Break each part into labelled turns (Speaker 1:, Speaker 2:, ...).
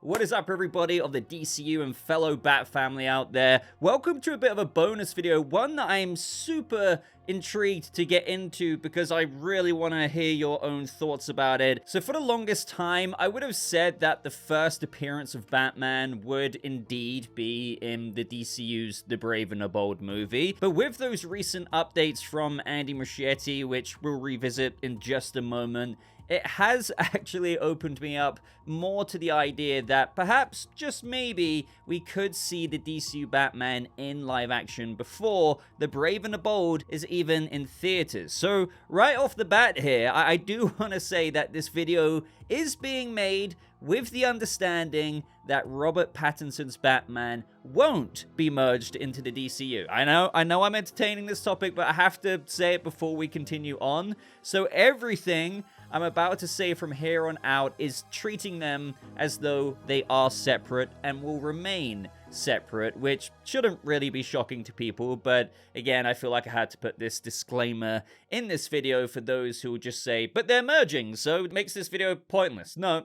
Speaker 1: What is up, everybody of the DCU and fellow Bat family out there? Welcome to a bit of a bonus video, one that I'm super intrigued to get into because I really want to hear your own thoughts about it. So for the longest time, I would have said that the first appearance of Batman would indeed be in the DCU's The Brave and the Bold movie. But with those recent updates from Andy Muschietti, which we'll revisit in just a moment, it has actually opened me up more to the idea that perhaps, just maybe, we could see the DCU Batman in live action before The Brave and the Bold is even in theaters. So right off the bat here, I do want to say that this video is being made with the understanding that Robert Pattinson's Batman won't be merged into the DCU. I know I'm entertaining this topic, but I have to say it before we continue on. So everything I'm about to say from here on out is treating them as though they are separate and will remain separate, which shouldn't really be shocking to people, but again, I feel like I had to put this disclaimer in this video for those who will just say, but they're merging, so it makes this video pointless. No.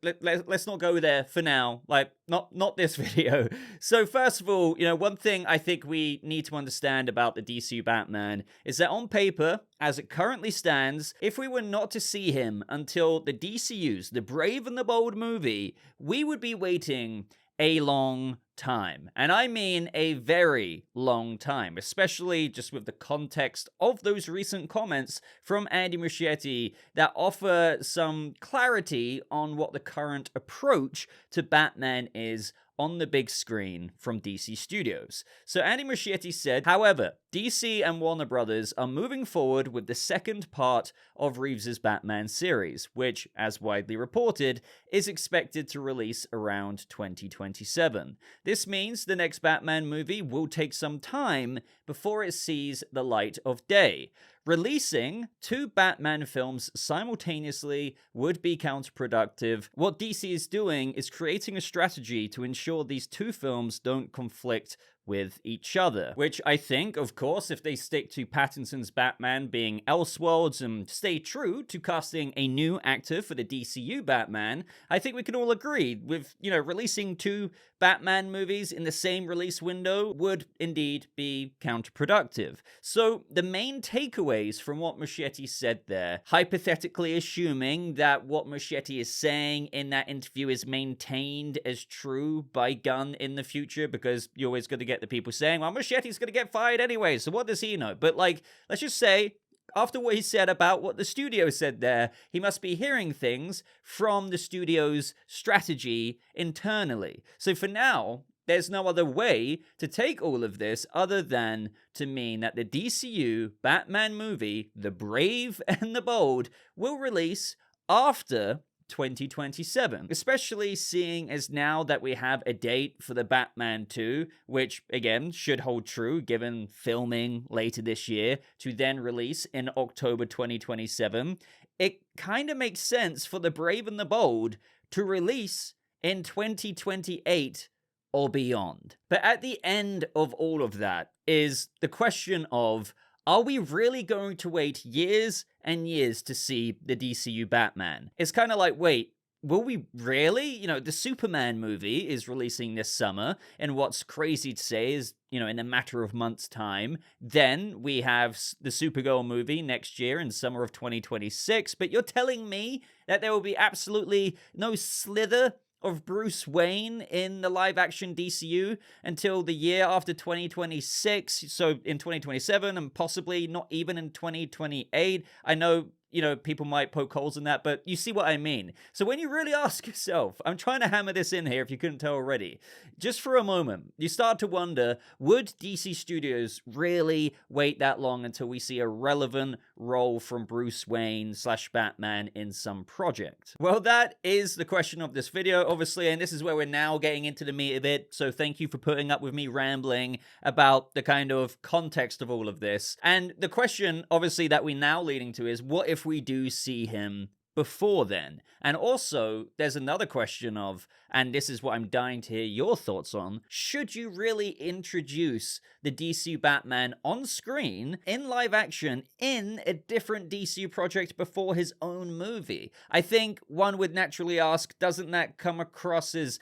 Speaker 1: Let's not go there for now, like, not this video. So first of all, one thing I think we need to understand about the DCU Batman is that on paper, as it currently stands, if we were not to see him until the DCU's The Brave and the Bold movie, we would be waiting a long time. And I mean a very long time, especially just with the context of those recent comments from Andy Muschietti that offer some clarity on what the current approach to Batman is on the big screen from DC Studios. So Andy Muschietti said, however, DC and Warner Brothers are moving forward with the second part of Reeves' Batman series, which, as widely reported, is expected to release around 2027. This means the next Batman movie will take some time before it sees the light of day. Releasing two Batman films simultaneously would be counterproductive. What DC is doing is creating a strategy to ensure these two films don't conflict with each other, which I think, of course, if they stick to Pattinson's Batman being Elseworlds and stay true to casting a new actor for the DCU Batman, I think we can all agree with, releasing two Batman movies in the same release window would indeed be counterproductive. So the main takeaways from what Muschietti said there, hypothetically assuming that what Muschietti is saying in that interview is maintained as true by Gunn in the future, because you're always going to get the people saying, well, Muschietti's going to get fired anyway, so what does he know? But let's just say, after what he said about what the studio said there, he must be hearing things from the studio's strategy internally. So for now, there's no other way to take all of this other than to mean that the DCU Batman movie, The Brave and the Bold, will release after 2027, especially seeing as now that we have a date for the Batman 2, which again should hold true given filming later this year, to then release in October 2027. It kind of makes sense for The Brave and the Bold to release in 2028 or beyond. But at the end of all of that is the question of, are we really going to wait years and years to see the DCU Batman? It's kind of like, wait, will we really? The Superman movie is releasing this summer, and what's crazy to say is, in a matter of months' time, then we have the Supergirl movie next year in summer of 2026, but you're telling me that there will be absolutely no slither of Bruce Wayne in the live-action DCU until the year after 2026, so in 2027, and possibly not even in 2028. I know, people might poke holes in that, but you see what I mean. So when you really ask yourself, I'm trying to hammer this in here if you couldn't tell already, just for a moment, you start to wonder, would DC Studios really wait that long until we see a relevant role from Bruce Wayne / Batman in some project? Well, that is the question of this video, obviously, and this is where we're now getting into the meat of it, so thank you for putting up with me rambling about the kind of context of all of this. And the question, obviously, that we're now leading to is, what if we do see him before then? And also, there's another question of, and this is what I'm dying to hear your thoughts on, should you really introduce the DCU Batman on screen, in live action, in a different DCU project before his own movie? I think one would naturally ask, doesn't that come across as,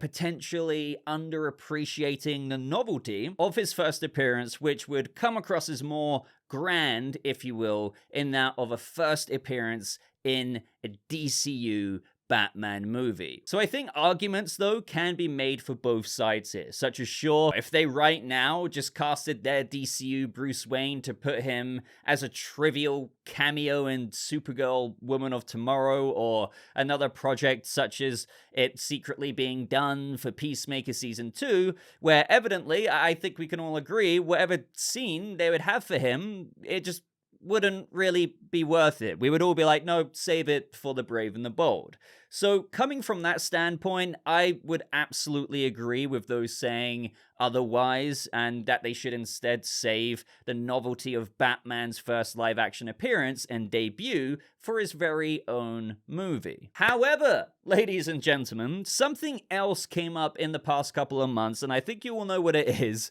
Speaker 1: potentially underappreciating the novelty of his first appearance, which would come across as more grand, if you will, in that of a first appearance in a DCU Batman movie. So I think arguments, though, can be made for both sides here, such as, sure, if they right now just casted their DCU Bruce Wayne to put him as a trivial cameo in Supergirl Woman of Tomorrow, or another project such as it secretly being done for Peacemaker Season 2, where evidently, I think we can all agree, whatever scene they would have for him, it just wouldn't really be worth it. We would all be like, no, save it for the brave and the bold. So coming from that standpoint, I would absolutely agree with those saying otherwise, and that they should instead save the novelty of Batman's first live-action appearance and debut for his very own movie. However, ladies and gentlemen, something else came up in the past couple of months, and I think you all know what it is,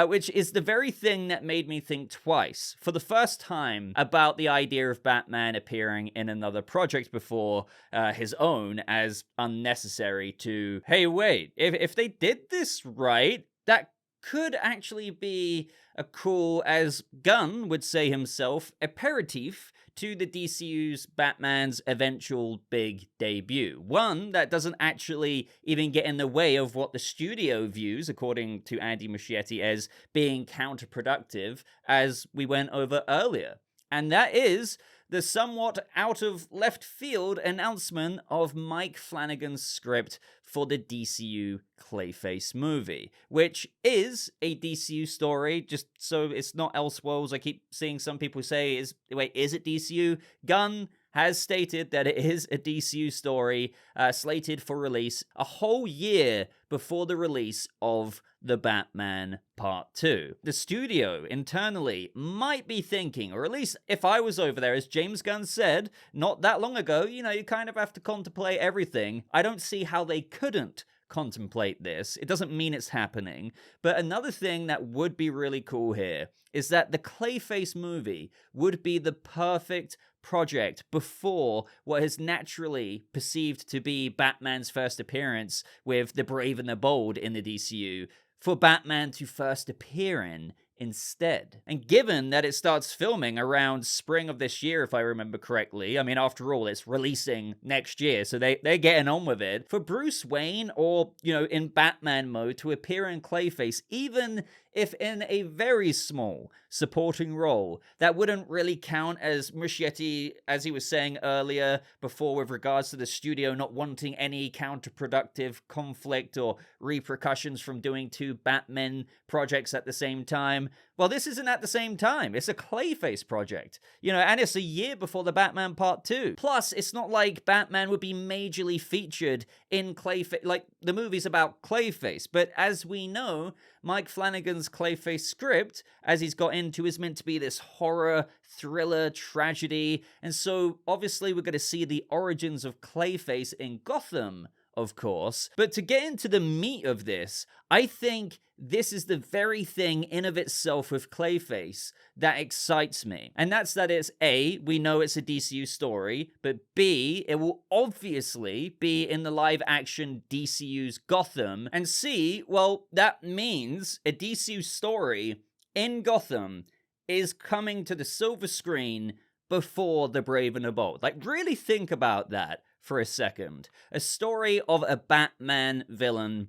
Speaker 1: which is the very thing that made me think twice, for the first time, about the idea of Batman appearing in another project before his own, as unnecessary to, hey, wait, if they did this right, that could actually be a cool, as Gunn would say himself, aperitif to the DCU's Batman's eventual big debut. One that doesn't actually even get in the way of what the studio views, according to Andy Muschietti, as being counterproductive, as we went over earlier. And that is the somewhat out of left field announcement of Mike Flanagan's script for the DCU Clayface movie, which is a DCU story, just so it's not Elseworlds. I keep seeing some people say, is it DCU? Gunn has stated that it is a DCU story slated for release a whole year before the release of The Batman Part 2. The studio internally might be thinking, or at least if I was over there, as James Gunn said not that long ago, you kind of have to contemplate everything. I don't see how they couldn't contemplate this. It doesn't mean it's happening. But another thing that would be really cool here is that the Clayface movie would be the perfect project before what is naturally perceived to be Batman's first appearance with the Brave and the Bold in the DCU, for Batman to first appear in instead. And given that it starts filming around spring of this year, if I remember correctly, I mean, after all, it's releasing next year, so they're getting on with it. For Bruce Wayne, or, in Batman mode, to appear in Clayface, even if in a very small supporting role, that wouldn't really count, as Muschietti, as he was saying earlier before, with regards to the studio not wanting any counterproductive conflict or repercussions from doing two Batman projects at the same time. Well, this isn't at the same time. It's a Clayface project, and it's a year before the Batman Part 2. Plus, it's not like Batman would be majorly featured in Clayface, like the movie's about Clayface. But as we know, Mike Flanagan's Clayface script, as he's got into, is meant to be this horror, thriller, tragedy. And so, obviously, we're going to see the origins of Clayface in Gotham, of course. But to get into the meat of this, I think this is the very thing in of itself with Clayface that excites me. And that's that it's A, we know it's a DCU story, but B, it will obviously be in the live action DCU's Gotham. And C, well, that means a DCU story in Gotham is coming to the silver screen before The Brave and the Bold. Like, really think about that for a second. A story of a Batman villain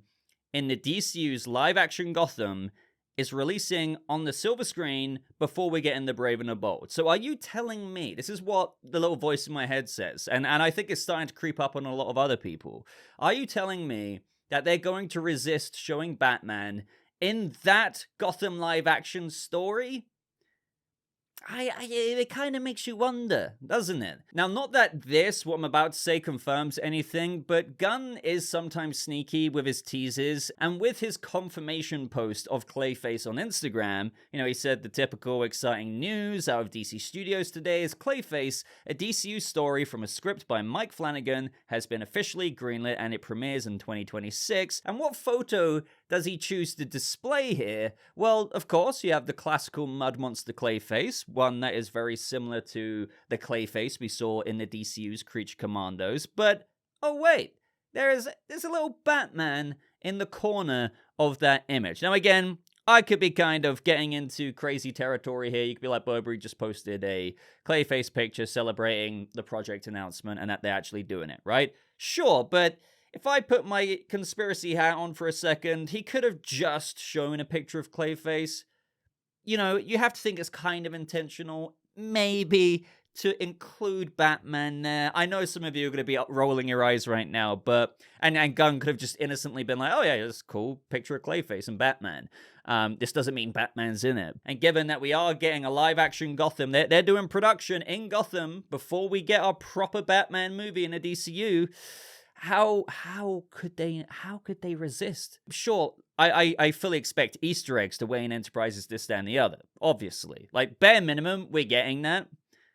Speaker 1: in the DCU's live-action Gotham is releasing on the silver screen before we get in The Brave and the Bold. So are you telling me, this is what the little voice in my head says, and I think it's starting to creep up on a lot of other people, are you telling me that they're going to resist showing Batman in that Gotham live-action story? it kind of makes you wonder, doesn't it? Now, not that this, what I'm about to say, confirms anything, but Gunn is sometimes sneaky with his teases, and with his confirmation post of Clayface on Instagram, he said the typical exciting news out of DC Studios today is Clayface, a DCU story from a script by Mike Flanagan, has been officially greenlit and it premieres in 2026. And what photo does he choose to display here? Well, of course, you have the classical mud monster Clayface, one that is very similar to the Clayface we saw in the DCU's Creature Commandos. But, oh wait, there's a little Batman in the corner of that image. Now again, I could be kind of getting into crazy territory here. You could be like, Boba just posted a Clayface picture celebrating the project announcement and that they're actually doing it, right? Sure, but if I put my conspiracy hat on for a second, he could have just shown a picture of Clayface. You have to think it's kind of intentional, maybe, to include Batman there. I know some of you are going to be rolling your eyes right now, but and Gunn could have just innocently been like, oh yeah, it's a cool picture of Clayface and Batman. This doesn't mean Batman's in it. And given that we are getting a live-action Gotham, they're doing production in Gotham before we get our proper Batman movie in the DCU. How could they resist? Sure, I fully expect Easter eggs to Wayne Enterprises, this, that, and the other. Obviously. Like, bare minimum, we're getting that.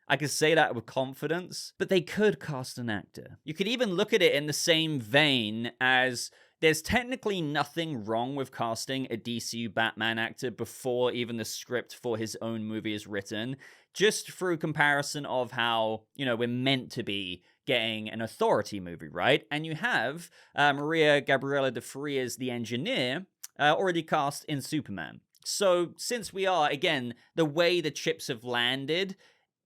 Speaker 1: I could say that with confidence. But they could cast an actor. You could even look at it in the same vein as there's technically nothing wrong with casting a DCU Batman actor before even the script for his own movie is written. Just through comparison of how, we're meant to be getting an Authority movie, right? And you have Maria Gabriela de Frias, the engineer, already cast in Superman. So since we are, again, the way the chips have landed,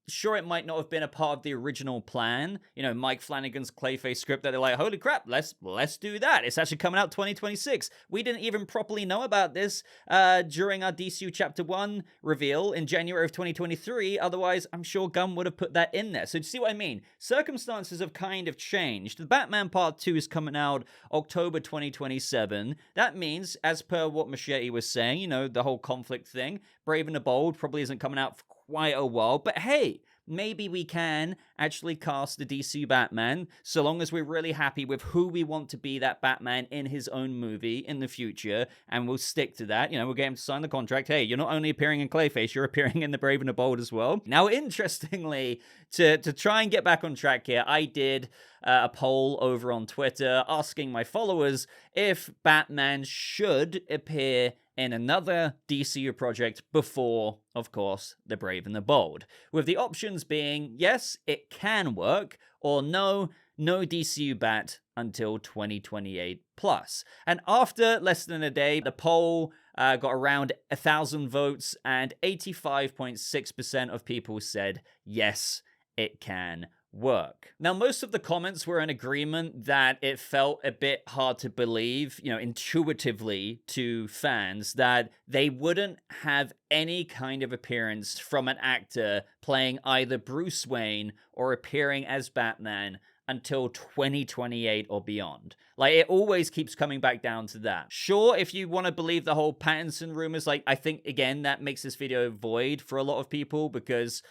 Speaker 1: sure, it might not have been a part of the original plan, Mike Flanagan's Clayface script, that they're like, holy crap, let's do that. It's actually coming out 2026. We didn't even properly know about this during our DCU Chapter 1 reveal in January of 2023. Otherwise, I'm sure Gunn would have put that in there. So do you see what I mean? Circumstances have kind of changed. The Batman Part 2 is coming out October 2027. That means, as per what Muschietti was saying, the whole conflict thing, Brave and the Bold probably isn't coming out for quite a while, but hey, maybe we can actually cast the DCU Batman, so long as we're really happy with who we want to be that Batman in his own movie in the future, and we'll stick to that. We'll get him to sign the contract. Hey, you're not only appearing in Clayface, you're appearing in the Brave and the Bold as well. Now, interestingly, to try and get back on track here, I did a poll over on Twitter asking my followers if Batman should appear in another DCU project before, of course, The Brave and the Bold, with the options being, yes, it can work, or no DCU Bat until 2028 plus. And after less than a day, the poll got around 1,000 votes, and 85.6% of people said, yes, it can work. Now, most of the comments were in agreement that it felt a bit hard to believe, intuitively to fans, that they wouldn't have any kind of appearance from an actor playing either Bruce Wayne or appearing as Batman until 2028 or beyond. Like, it always keeps coming back down to that. Sure, if you want to believe the whole Pattinson rumors, I think, again, that makes this video void for a lot of people, because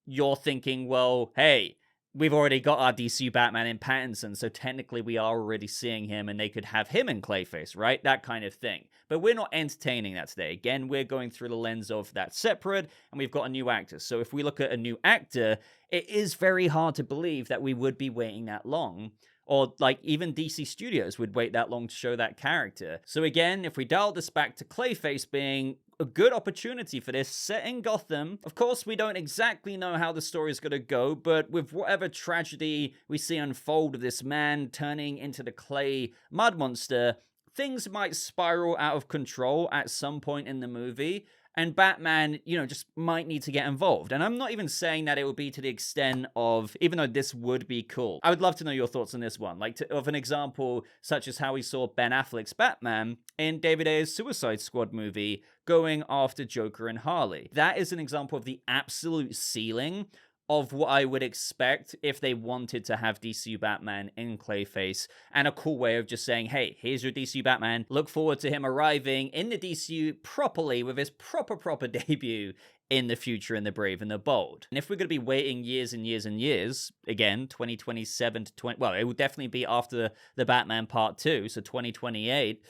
Speaker 1: you're thinking, well, hey, we've already got our DCU Batman in Pattinson, so technically we are already seeing him, and they could have him in Clayface, right? That kind of thing. But we're not entertaining that today. Again, we're going through the lens of that separate, and we've got a new actor. So if we look at a new actor, it is very hard to believe that we would be waiting that long. Or, even DC Studios would wait that long to show that character. So again, if we dial this back to Clayface being a good opportunity for this, set in Gotham. Of course, we don't exactly know how the story is going to go, but with whatever tragedy we see unfold of this man turning into the clay mud monster, things might spiral out of control at some point in the movie. And Batman, just might need to get involved. And I'm not even saying that it would be to the extent of, even though this would be cool. I would love to know your thoughts on this one. Of an example, such as how we saw Ben Affleck's Batman in David Ayer's Suicide Squad movie going after Joker and Harley. That is an example of the absolute ceiling of what I would expect if they wanted to have DCU Batman in Clayface, and a cool way of just saying, hey, here's your DCU Batman. Look forward to him arriving in the DCU properly with his proper debut in the future in The Brave and the Bold. And if we're going to be waiting years and years and years, again, 2027 to 20, well, it will definitely be after the Batman Part 2, so 2028,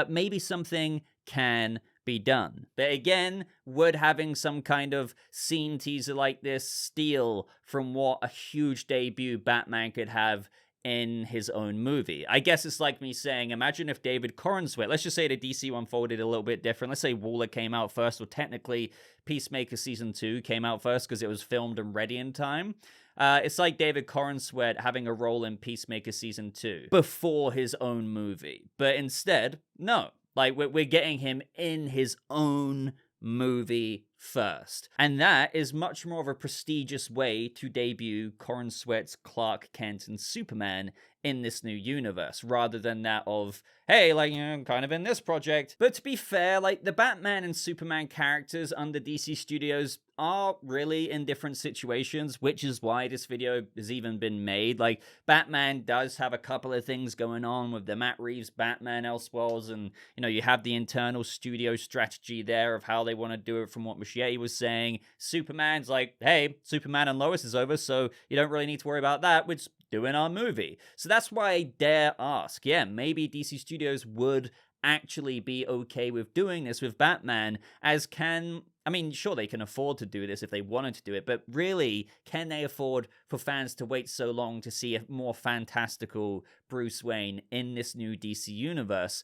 Speaker 1: maybe something can be done. But again, would having some kind of scene teaser like this steal from what a huge debut Batman could have in his own movie? I guess it's like me saying, imagine if David Corenswet, let's just say the DC unfolded a little bit different. Let's say Waller came out first, or technically Peacemaker Season 2 came out first because it was filmed and ready in time. It's like David Corenswet having a role in Peacemaker Season 2 before his own movie. But instead, no. Like, we're getting him in his own movie first. And that is much more of a prestigious way to debut Corenswet's Clark Kent and Superman in this new universe, rather than that of, hey, like, you know, I'm kind of in this project. But to be fair, like, the Batman and Superman characters under DC Studios are really in different situations, which is why this video has even been made. Like, Batman does have a couple of things going on with the Matt Reeves Batman Elseworlds, and, you know, you have the internal studio strategy there of how they want to do it from what Muschietti was saying. Superman's like, hey, Superman and Lois is over, so you don't really need to worry about that. We're just doing our movie. So that's why I dare ask, yeah, maybe DC Studios would actually be okay with doing this with Batman, as can, I mean, sure, they can afford to do this if they wanted to do it, but really, can they afford for fans to wait so long to see a more fantastical Bruce Wayne in this new DC universe?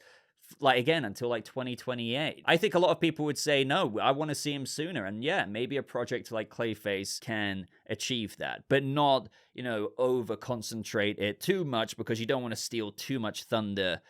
Speaker 1: Like, again, until like 2028. I think a lot of people would say, no, I want to see him sooner. And yeah, maybe a project like Clayface can achieve that, but not, you know, over concentrate it too much, because you don't want to steal too much thunder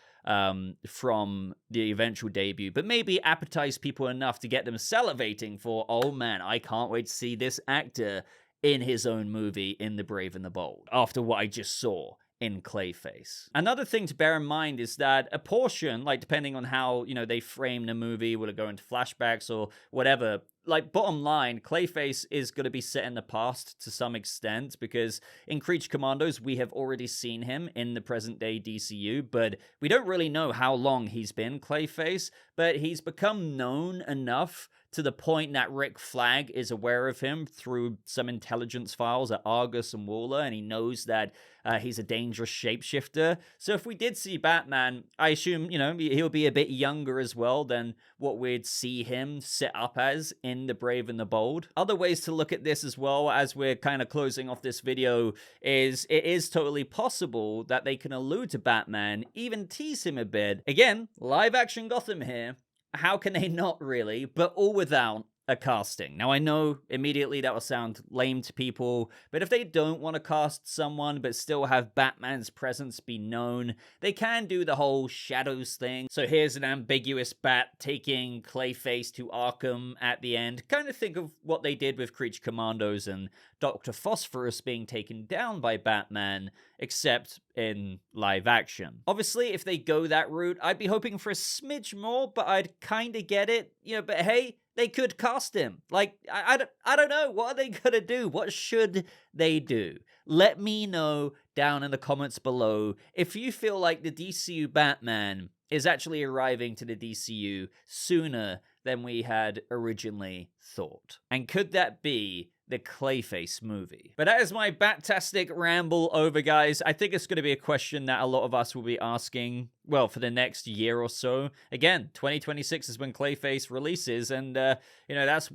Speaker 1: from the eventual debut, but maybe appetize people enough to get them salivating for, oh man, I can't wait to see this actor in his own movie in The Brave and the Bold after what I just saw in Clayface. Another thing to bear in mind is that a portion, like, depending on how, you know, they frame the movie, will it go into flashbacks or whatever, like, bottom line, Clayface is going to be set in the past to some extent, because in Creature Commandos, we have already seen him in the present-day DCU, but we don't really know how long he's been Clayface, but he's become known enough to the point that Rick Flag is aware of him through some intelligence files at Argus and Waller, and he knows that he's a dangerous shapeshifter. So if we did see Batman, I assume, you know, he'll be a bit younger as well than what we'd see him set up as in The Brave and the Bold. Other ways to look at this as well, as we're kind of closing off this video, is it is totally possible that they can allude to Batman, even tease him a bit. Again, live action Gotham here. How can they not really, but all without a casting? Now, I know immediately that will sound lame to people, but if they don't want to cast someone but still have Batman's presence be known, they can do the whole shadows thing. So here's an ambiguous Bat taking Clayface to Arkham at the end. Kind of think of what they did with Creature Commandos and Dr. Phosphorus being taken down by Batman, except in live action. Obviously, if they go that route, I'd be hoping for a smidge more, but I'd kind of get it. You know, but hey, they could cast him. Like, I don't know. What are they going to do? What should they do? Let me know down in the comments below if you feel like the DCU Batman is actually arriving to the DCU sooner than we had originally thought. And could that be the Clayface movie? But that is my Bat-tastic ramble over, guys. I think it's going to be a question that a lot of us will be asking, well, for the next year or so. Again, 2026 is when Clayface releases, and, you know, that's,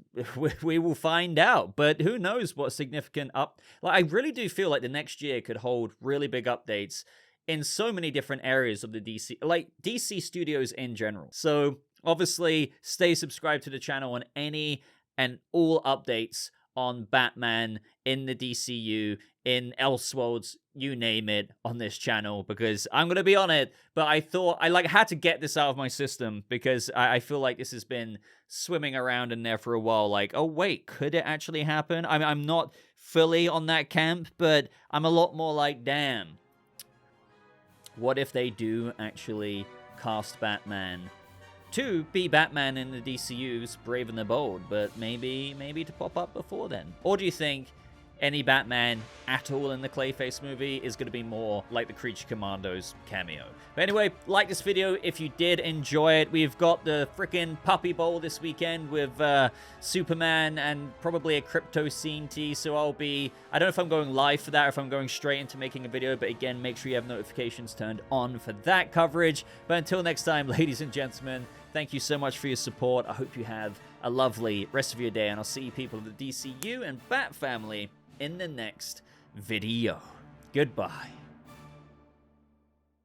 Speaker 1: we will find out. But who knows what significant like, I really do feel like the next year could hold really big updates in so many different areas of the DC Studios in general. So, obviously, stay subscribed to the channel on any and all updates on Batman in the DCU, in Elseworlds, you name it, on this channel, because I'm going to be on it, but I thought I had to get this out of my system, because I feel like this has been swimming around in there for a while, like, oh wait, could it actually happen? I mean, I'm not fully on that camp, but I'm a lot more like, damn, what if they do actually cast Batman to be Batman in the DCU's Brave and the Bold, but maybe to pop up before then? Or do you think any Batman at all in the Clayface movie is going to be more like the Creature Commandos cameo. But anyway, like this video if you did enjoy it. We've got the freaking Puppy Bowl this weekend with Superman and probably a crypto scene tee, so I don't know if I'm going live for that or if I'm going straight into making a video, but again, make sure you have notifications turned on for that coverage. But until next time, ladies and gentlemen, thank you so much for your support. I hope you have a lovely rest of your day, and I'll see you people of the DCU and Bat family in the next video. Goodbye.